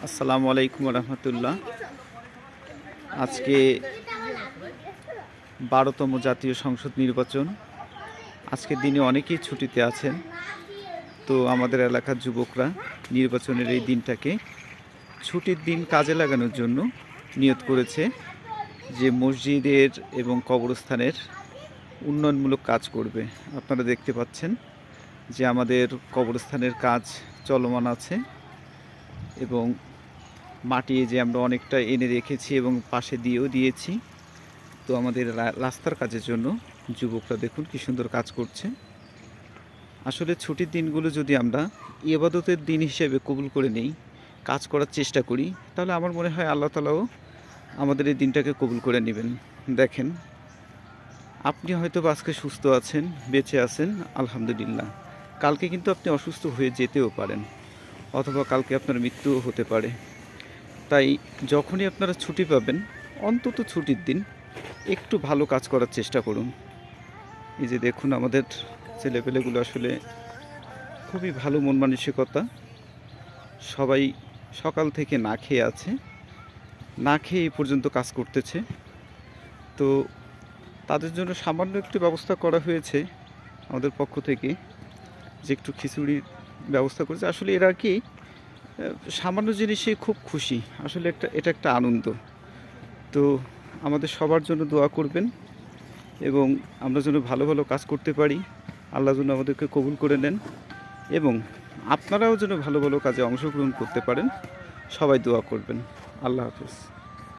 আসসালামু আলাইকুম রহমতুল্লাহ। আজকে 12তম জাতীয় সংসদ নির্বাচন। আজকের দিনে অনেকেই ছুটিতে আছেন। তো আমাদের এলাকার যুবকরা নির্বাচনের এই দিনটাকে ছুটির দিন কাজে লাগানোর জন্য নিয়ত করেছে যে মসজিদের এবং কবরস্থানের উন্নয়নমূলক কাজ করবে। আপনারা দেখতে পাচ্ছেন যে আমাদের কবরস্থানের কাজ চলমান আছে এবং মাটি যে আমরা অনেকটা এনে রেখেছি এবং পাশে দিয়েও দিয়েছি। তো আমাদের রাস্তার কাজের জন্য যুবকরা দেখুন কি সুন্দর কাজ করছে। আসলে ছুটির দিনগুলো যদি আমরা ইবাদতের দিন হিসেবে কবুল করে নেই, কাজ করার চেষ্টা করি, তাহলে আমার মনে হয় আল্লাহ তাআলাও আমাদের এই দিনটাকে কবুল করে নেবেন। দেখেন, আপনি হয়তো আজকে সুস্থ আছেন, বেঁচে আছেন, আলহামদুলিল্লাহ। কালকে কিন্তু আপনি অসুস্থ হয়ে যেতেও পারেন, অথবা কালকে আপনার মৃত্যুও হতে পারে। তাই যখনই আপনারা ছুটি পাবেন, অন্তত ছুটির দিন একটু ভালো কাজ করার চেষ্টা করুন। এই যে দেখুন, আমাদের ছেলেপেলেগুলো আসলে খুবই ভালো মন মানসিকতা। সবাই সকাল থেকে না খেয়ে আছে, না খেয়ে এই পর্যন্ত কাজ করতেছে। তো তাদের জন্য সামান্য একটু ব্যবস্থা করা হয়েছে আমাদের পক্ষ থেকে, যে একটু খিচুড়ির ব্যবস্থা করেছে। আসলে এরা কি সামান্য জিনিসে খুব খুশি, আসলে এটা একটা আনন্দ। তো আমাদের সবার জন্য দোয়া করবেন এবং আমরা যেন ভালো ভালো কাজ করতে পারি, আল্লাহ যেন আমাদেরকে কবুল করে নেন এবং আপনারাও যেন ভালো ভালো কাজে অংশগ্রহণ করতে পারেন। সবাই দোয়া করবেন। আল্লাহ হাফেজ।